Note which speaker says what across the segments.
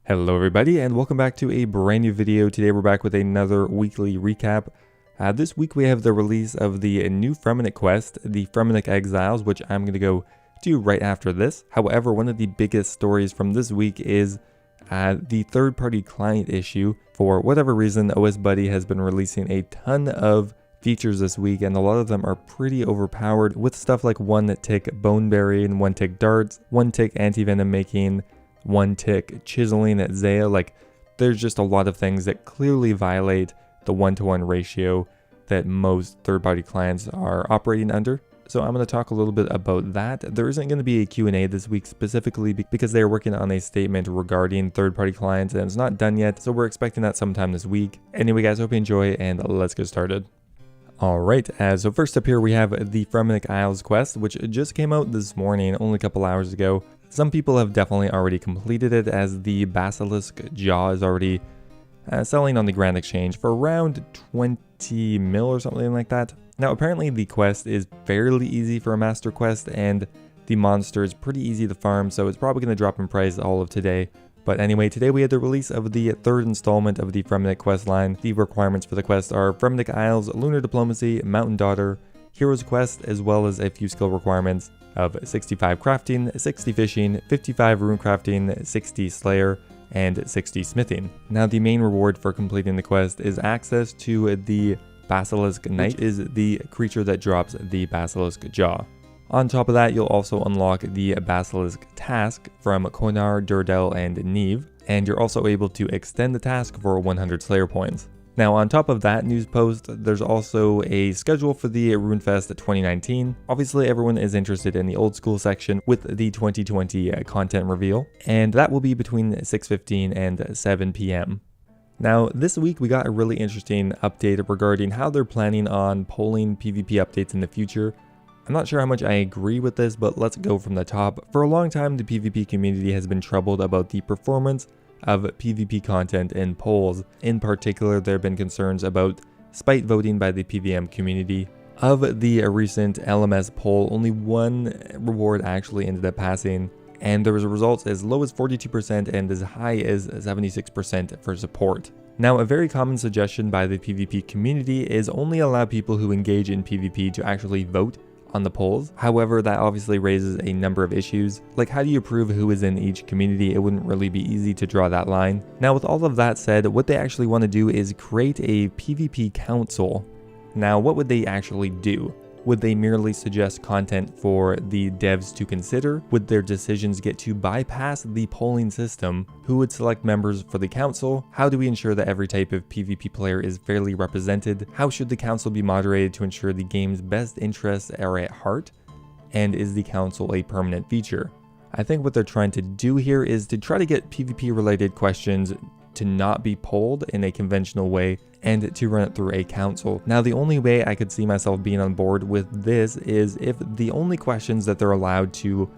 Speaker 1: Hello everybody and welcome back to a brand new video. Today we're back with another weekly recap. This week we have the release of the new Fremennik quest, the Fremennik Exiles, which I'm going to go do right after this. However, one of the biggest stories from this week is the third-party client issue. For whatever reason, osbuddy has been releasing a ton of features this week, and a lot of them are pretty overpowered with stuff like 1-tick boneberry and 1-tick darts, 1-tick anti-venom making, 1-tick chiseling at Zaya. Like, there's just a lot of things that clearly violate the 1-to-1 ratio that most third-party clients are operating under. So I'm going to talk a little bit about that. There isn't going to be a Q&A this week specifically because they're working on a statement regarding third-party clients and it's not done yet, so we're expecting that sometime this week. Anyway guys, hope you enjoy and let's get started. Alright, so first up here we have the Fremennik Isles quest, which just came out this morning, only a couple hours ago. Some people have definitely already completed it, as the Basilisk Jaw is already selling on the Grand Exchange for around 20 mil or something like that. Now apparently the quest is fairly easy for a master quest, and the monster is pretty easy to farm, so it's probably going to drop in price all of today. But anyway, today we had the release of the third installment of the Fremennik quest line. The requirements for the quest are Fremennik Isles, Lunar Diplomacy, Mountain Daughter, Heroes Quest, as well as a few skill requirements of 65 crafting, 60 fishing, 55 rune crafting, 60 slayer, and 60 smithing. Now the main reward for completing the quest is access to the Basilisk Knight, which is the creature that drops the Basilisk Jaw. On top of that, you'll also unlock the Basilisk task from Konar, Durdel, and Neve, and you're also able to extend the task for 100 Slayer points. Now on top of that news post, there's also a schedule for the RuneFest 2019. Obviously everyone is interested in the old school section with the 2020 content reveal, and that will be between 6:15 and 7 p.m. Now this week we got a really interesting update regarding how they're planning on polling PvP updates in the future. I'm not sure how much I agree with this, but let's go from the top. For a long time, the PvP community has been troubled about the performance of PvP content in polls. In particular, there have been concerns about spite voting by the PVM community. Of the recent LMS poll, only one reward actually ended up passing, and there was results as low as 42% and as high as 76% for support. Now, a very common suggestion by the PvP community is only allow people who engage in PvP to actually vote on the polls. However, that obviously raises a number of issues, like how do you prove who is in each community? It wouldn't really be easy to draw that line. Now with all of that said, what they actually want to do is create a PvP council. Now what would they actually do? Would they merely suggest content for the devs to consider? Would their decisions get to bypass the polling system? Who would select members for the council? How do we ensure that every type of PvP player is fairly represented? How should the council be moderated to ensure the game's best interests are at heart? And is the council a permanent feature? I think what they're trying to do here is to try to get PvP related questions to not be polled in a conventional way and to run it through a council. Now the only way I could see myself being on board with this is if the only questions that they're allowed to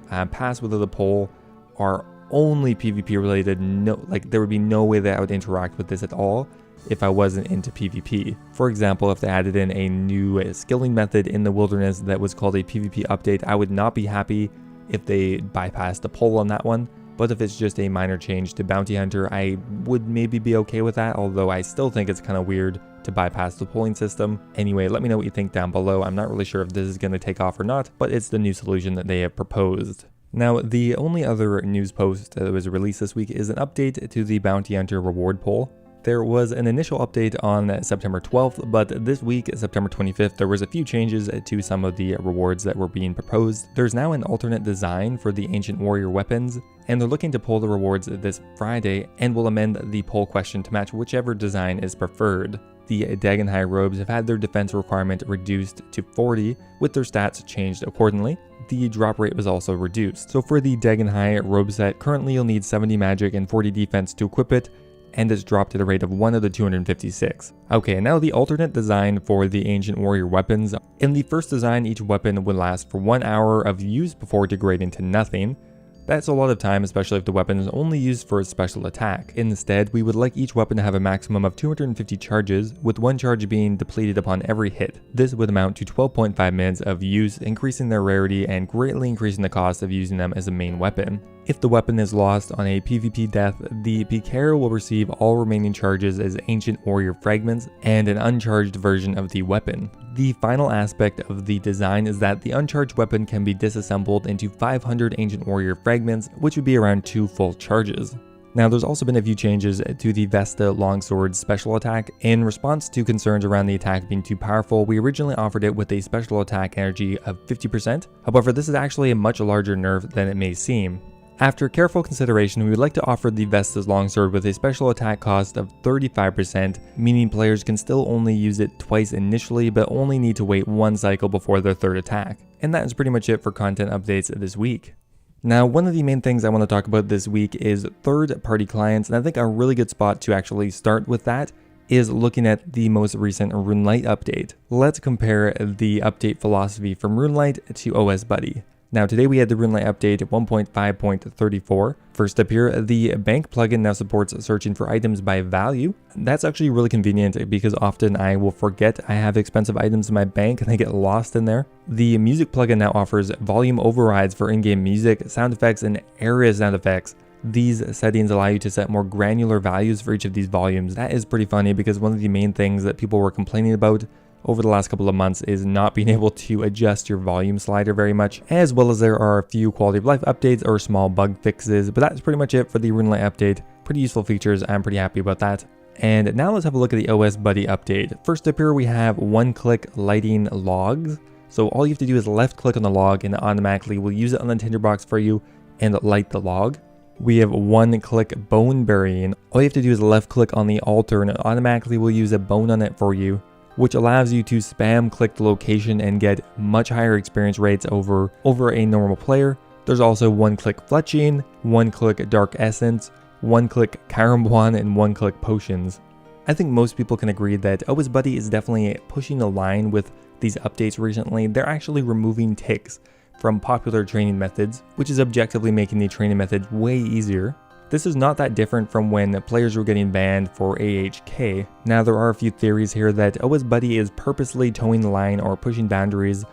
Speaker 1: pass with the poll are only PvP related. No, like there would be no way that I would interact with this at all if I wasn't into PvP. For example, if they added in a new skilling method in the wilderness that was called a PvP update, I would not be happy if they bypassed the poll on that one. But if it's just a minor change to Bounty Hunter, I would maybe be okay with that, although I still think it's kind of weird to bypass the polling system. Anyway, let me know what you think down below. I'm not really sure if this is going to take off or not, but it's the new solution that they have proposed. Now, the only other news post that was released this week is an update to the Bounty Hunter reward poll. There was an initial update on September 12th, but this week, September 25th, there was a few changes to some of the rewards that were being proposed. There's now an alternate design for the Ancient Warrior weapons, and they're looking to pull the rewards this Friday and will amend the poll question to match whichever design is preferred. The Dagon High robes have had their defense requirement reduced to 40, with their stats changed accordingly. The drop rate was also reduced. So for the Dagon High robe set, currently you'll need 70 magic and 40 defense to equip it, and it's dropped at a rate of 1 out of 256. Okay, and now the alternate design for the Ancient Warrior weapons. In the first design, each weapon would last for 1 hour of use before degrading to nothing. That's a lot of time, especially if the weapon is only used for a special attack. Instead, we would like each weapon to have a maximum of 250 charges, with 1 charge being depleted upon every hit. This would amount to 12.5 minutes of use, increasing their rarity and greatly increasing the cost of using them as a main weapon. If the weapon is lost on a PvP death, the PKer will receive all remaining charges as Ancient Warrior fragments and an uncharged version of the weapon. The final aspect of the design is that the uncharged weapon can be disassembled into 500 Ancient Warrior fragments, which would be around 2 full charges. Now, there's also been a few changes to the Vesta Longsword special attack. In response to concerns around the attack being too powerful, we originally offered it with a special attack energy of 50%. However, this is actually a much larger nerf than it may seem. After careful consideration, we would like to offer the Vesta's Longsword with a special attack cost of 35%, meaning players can still only use it twice initially, but only need to wait 1 cycle before their 3rd attack. And that is pretty much it for content updates this week. Now, one of the main things I want to talk about this week is third-party clients, and I think a really good spot to actually start with that is looking at the most recent Runelite update. Let's compare the update philosophy from Runelite to osbuddy. Now, today we had the Runelite update 1.5.34. First up here, the bank plugin now supports searching for items by value. That's actually really convenient because often I will forget I have expensive items in my bank and they get lost in there. The music plugin now offers volume overrides for in-game music, sound effects, and area sound effects. These settings allow you to set more granular values for each of these volumes. That is pretty funny because one of the main things that people were complaining about over the last couple of months is not being able to adjust your volume slider very much, as well as there are a few quality of life updates or small bug fixes, but that's pretty much it for the Runelite update. Pretty useful features, I'm pretty happy about that. And now let's have a look at the osbuddy update. First up here we have one-click lighting logs. So all you have to do is left click on the log and it automatically will use it on the tinderbox for you and light the log. We have one-click bone burying. All you have to do is left click on the altar and it automatically will use a bone on it for you, which allows you to spam click the location and get much higher experience rates over a normal player. There's also one-click fletching, one-click dark essence, one-click Karambuan, and one-click potions. I think most people can agree that osbuddy is definitely pushing the line with these updates recently. They're actually removing ticks from popular training methods, which is objectively making the training methods way easier. This is not that different from when players were getting banned for AHK. Now, there are a few theories here that osbuddy is purposely towing the line or pushing boundaries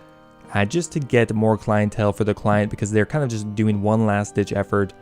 Speaker 1: just to get more clientele for the client because they're kind of just doing one last ditch effort,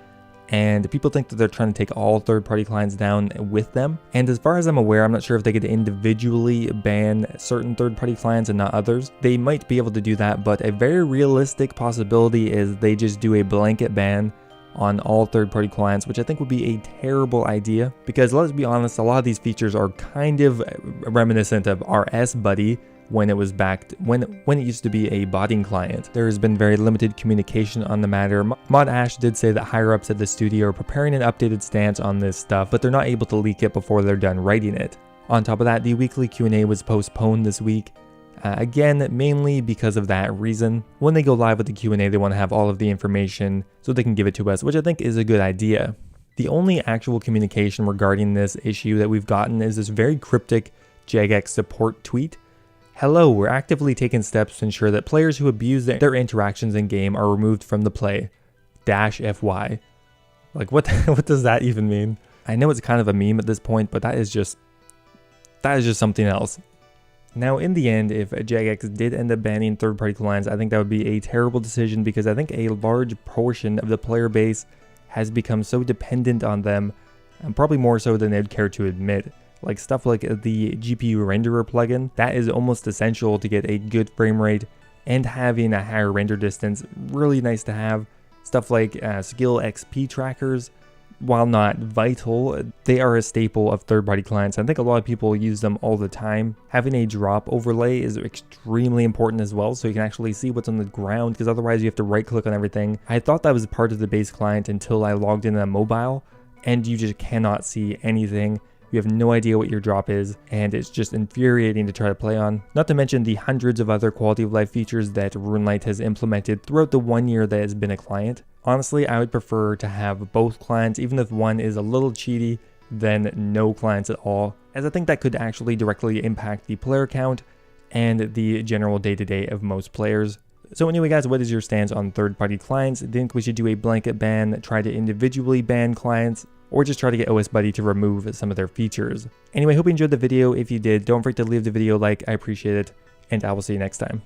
Speaker 1: and people think that they're trying to take all third-party clients down with them. And as far as I'm aware, I'm not sure if they could individually ban certain third-party clients and not others. They might be able to do that, but a very realistic possibility is they just do a blanket ban on all third-party clients, which I think would be a terrible idea because let's be honest, a lot of these features are kind of reminiscent of osbuddy when it was backed, when it used to be a botting client. There has been very limited communication on the matter. Mod Ash did say that higher ups at the studio are preparing an updated stance on this stuff, but they're not able to leak it before they're done writing it. On top of that, the weekly Q&A was postponed this week. Again, mainly because of that reason. When they go live with the Q&A, they want to have all of the information so they can give it to us, which I think is a good idea. The only actual communication regarding this issue that we've gotten is this very cryptic Jagex support tweet. Hello, we're actively taking steps to ensure that players who abuse their interactions in game are removed from the play. -FY. Like, what does that even mean? I know it's kind of a meme at this point, but that is just something else. Now, in the end, if Jagex did end up banning third-party clients, I think that would be a terrible decision because I think a large portion of the player base has become so dependent on them, and probably more so than they'd care to admit. Like stuff like the GPU renderer plugin, that is almost essential to get a good frame rate and having a higher render distance, really nice to have. Stuff like skill XP trackers, while not vital, they are a staple of third-party clients. I think a lot of people use them all the time. Having a drop overlay is extremely important as well, so you can actually see what's on the ground, because otherwise you have to right-click on everything. I thought that was part of the base client until I logged in on mobile, and you just cannot see anything. You have no idea what your drop is, and it's just infuriating to try to play on. Not to mention the hundreds of other quality of life features that Runelite has implemented throughout the 1 year that it's been a client. Honestly, I would prefer to have both clients, even if one is a little cheaty, than no clients at all, as I think that could actually directly impact the player count and the general day-to-day of most players. So anyway guys, what is your stance on third-party clients? Do you think we should do a blanket ban, try to individually ban clients, or just try to get osbuddy to remove some of their features? Anyway, hope you enjoyed the video. If you did, don't forget to leave the video a like, I appreciate it, and I will see you next time.